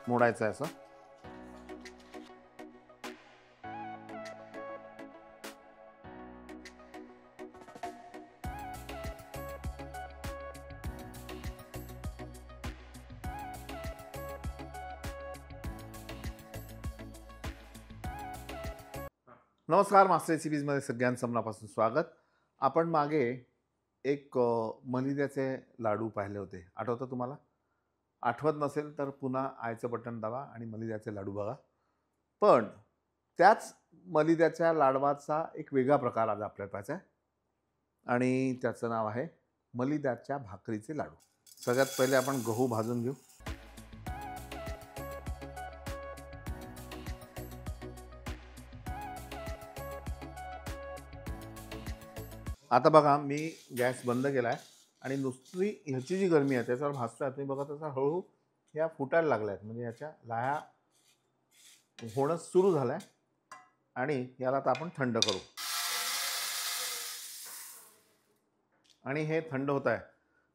मोडायचं आहे असं. नमस्कार, मास्टर रेसिपीजमध्ये सगळ्यांचं मनापासून स्वागत. आपण मागे एक मलिद्याचे लाडू पाहिले होते, आठवतं तुम्हाला? आठवत नसेल तर पुन्हा आयचं बटन दाबा आणि मलिद्याचे लाडू बघा. पण त्याच मलिद्याच्या लाडवाचा एक वेगळा प्रकार आज आपल्याला पाहायचा आहे आणि त्याचं नाव आहे मलिद्याच्या भाकरीचे लाडू. सगळ्यात पहिले आपण गहू भाजून घेऊ. आता बघा, मी गॅस बंद केला आहे आणि नुसती ह्याची जी गरमी आहे त्याच्यावर भाजतोय. तुम्ही बघा तसा हळूहळू ह्या फुटायला लागल्या आहेत, म्हणजे ह्याच्या लाह्या होणं सुरू झालं आहे आणि याला आता आपण थंड करू. आणि हे थंड होत आहे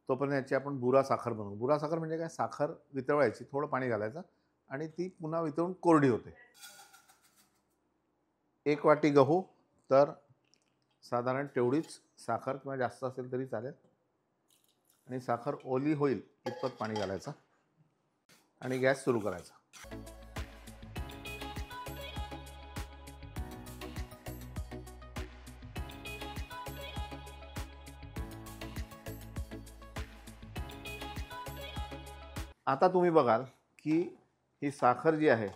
तोपर्यंत याची आपण बुरा साखर बनवू. बुरा साखर म्हणजे काय? साखर वितळवायची, थोडं पाणी घालायचं आणि ती पुन्हा वितळून कोरडी होते. 1 वाटी गहू तर साधारण तेवढीच साखर किंवा जास्त असेल तरी चालेल. आणि साखर ओली होईल इतपत पाणी घालायचं आणि गॅस सुरू करायचा. आता तुम्ही बघाल की ही साखर जी आहे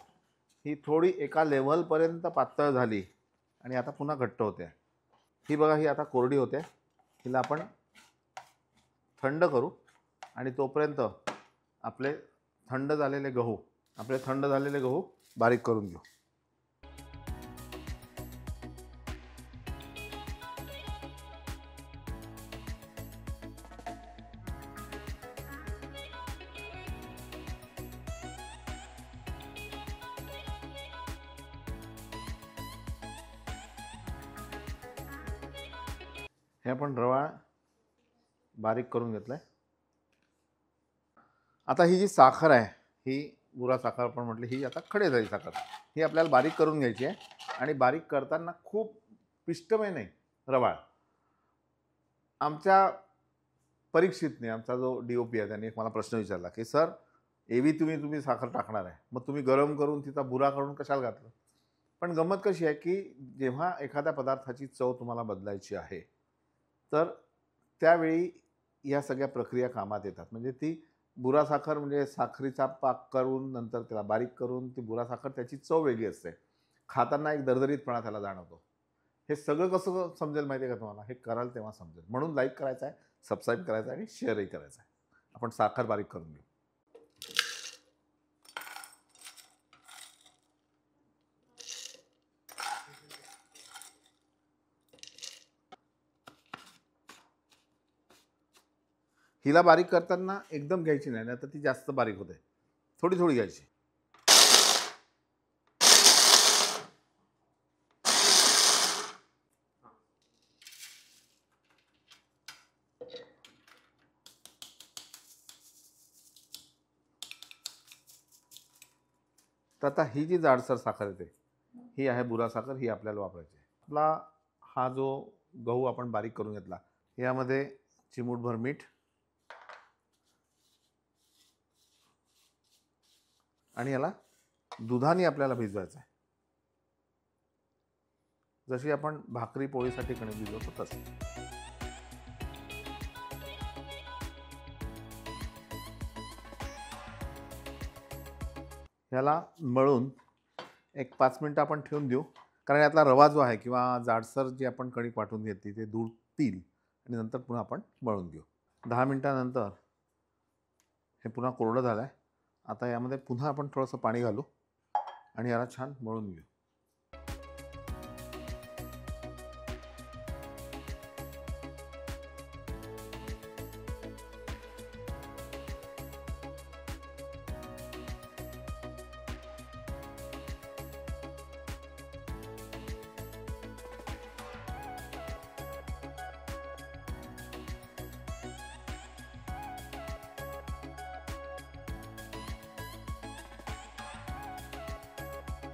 ही थोडी एका लेव्हलपर्यंत पातळ झाली आणि आता पुन्हा घट्ट होते. ही बघा, ही आता कोरडी होते. हिला आपण थंड करू आणि तोपर्यंत आपले थंड झालेले गहू बारीक करून घेऊ. हे आपण रवा बारीक करून घेतलाय. आता ही जी साखर आहे, ही बुरा साखर आपण म्हटली, ही आता खडे झाली साखर, ही आपल्याला बारीक करून घ्यायची आहे. आणि बारीक करताना खूप पिष्टमय नाही, रवाळ. आमच्या परीक्षितने, आमचा जो DOP आहे, त्याने एक मला प्रश्न विचारला की सर, एवी तुम्ही साखर टाकणार आहे, मग तुम्ही गरम करून तिचा बुरा काढून कशाला घातलं? पण गंमत कशी आहे की जेव्हा एखाद्या पदार्थाची चव तुम्हाला बदलायची आहे तर त्यावेळी या सगळ्या प्रक्रिया कामात येतात. म्हणजे ती बुरा साखर म्हणजे साखरेचा पाक करून नंतर त्याला बारीक करून ती बुरा साखर, त्याची चव वेगळी असते. खाताना एक दरदरीतपणा त्याला जाणवतो. हे सगळं कसं समजेल माहिती आहे का तुम्हाला? हे कराल तेव्हा समजेल. म्हणून लाईक करायचं आहे, सबस्क्राईब करायचं आहे आणि शेअरही करायचं आहे. आपण साखर बारीक करून घेऊ. हिला बारीक करताना एकदम घ्यायची नाही, नाहीतर ती जास्त बारीक होते. थोडी थोडी घ्यायची. तर आता ही जी जाडसर साखर येते ही आहे बुरा साखर, ही आपल्याला वापरायची आहे. आपला हा जो गहू आपण बारीक करून घेतला, यामध्ये चिमूटभर मीठ आणि याला दुधाने आपल्याला भिजवायचं आहे. जशी आपण भाकरी पोळीसाठी कणिक भिजवतो तसं. याला मळून एक 5 मिनिटं आपण ठेवून देऊ, कारण यातला रवा जो आहे किंवा जाडसर जी आपण कणिक वाटून घेतली ते दूर तील आणि नंतर पुन्हा आपण मळून घेऊ. 10 मिनिटानंतर हे पुन्हा कोरडं झालं आहे. आता यामध्ये पुन्हा आपण थोडंसं पाणी घालू आणि याला छान मळून घेऊ.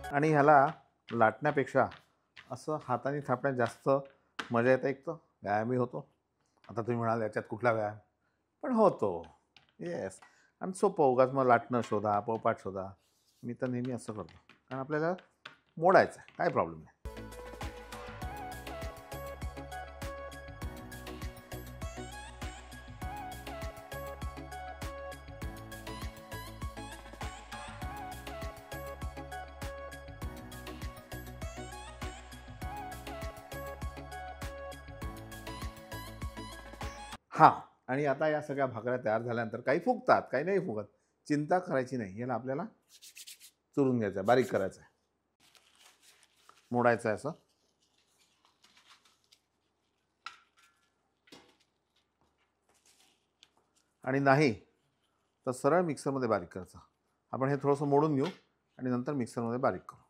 आणि ह्याला लाटण्यापेक्षा असं हाताने थापण्यात जास्त मजा येते. एक तर व्यायामही होतो. आता तुम्ही म्हणाल याच्यात कुठला व्यायाम, पण होतो. येस. आणि सोपं, उगाच मग लाटणं शोधा, पोळपाट शोधा. मी तर नेहमी असं करतो, कारण आपल्याला मोडायचं आहे, काय प्रॉब्लेम नाही. हां. आणि आता या सगळ्या भाकऱ्या तयार झाल्यानंतर काही फुगतात, काही नाही फुगत. चिंता करायची नाही. याला आपल्याला चुरून घ्यायचं आहे, बारीक करायचं आहे. मोडायचं आहे असं. आणि नाही तर सरळ मिक्सरमध्ये बारीक करायचं. आपण हे थोडंसं मोडून घेऊ आणि नंतर मिक्सरमध्ये बारीक करू.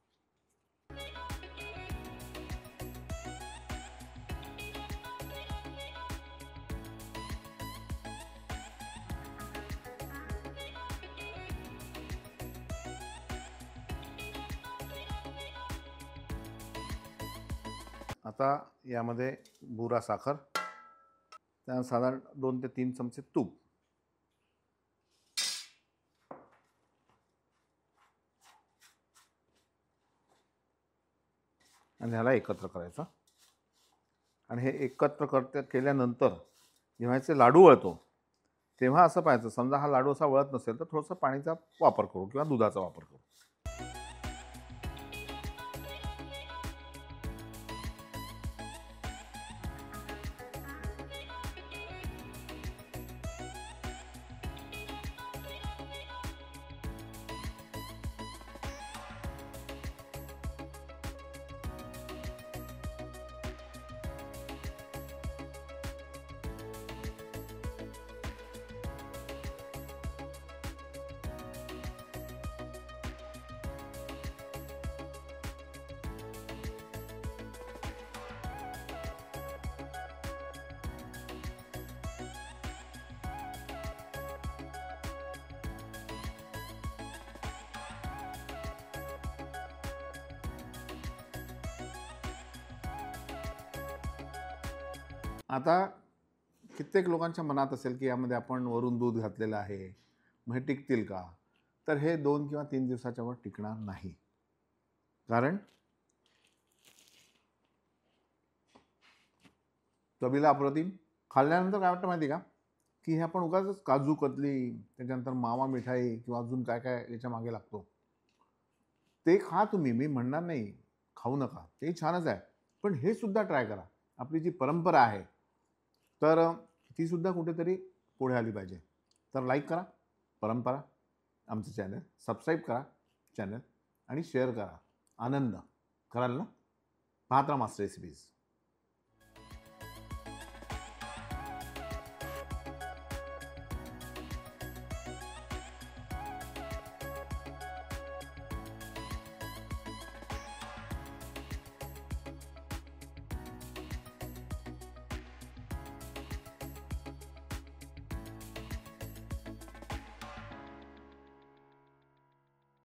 आता यामध्ये बुरा साखर, त्या साधारण 2 ते 3 चमचे तूप, आणि ह्याला एकत्र करायचं. आणि हे एकत्र केल्यानंतर जेव्हा ह्याचे लाडू वळतो तेव्हा असं पाहायचं, समजा हा लाडू असा वळत नसेल तर थोडंसं पाणीचा वापर करू किंवा दुधाचा वापर करू. आता कित्येक लोकांच्या मनात असेल की यामध्ये आपण वरून दूध घातलेलं आहे, मग हे टिकतील का? तर हे 2 किंवा 3 दिवसाच्या वर टिकणार नाही. कारण चवीला अप्रतिम. खाल्ल्यानंतर काय वाटतं माहिती का, की हे आपण उगाचच काजू कतली, त्याच्यानंतर मावा मिठाई किंवा अजून काय काय याच्या मागे लागतो. ते खा तुम्ही, मी म्हणणार नाही खाऊ नका, ते छानच आहे. पण हे सुद्धा ट्राय करा. आपली जी परंपरा आहे तर ती सुद्धा कुठेतरी पुढे आली पाहिजे. तर लाईक करा परंपरा आमचं चॅनल, सबस्क्राईब करा चॅनल आणि शेअर करा. आनंद कराल ना? पाहत राहा मास्टर रेसिपीज.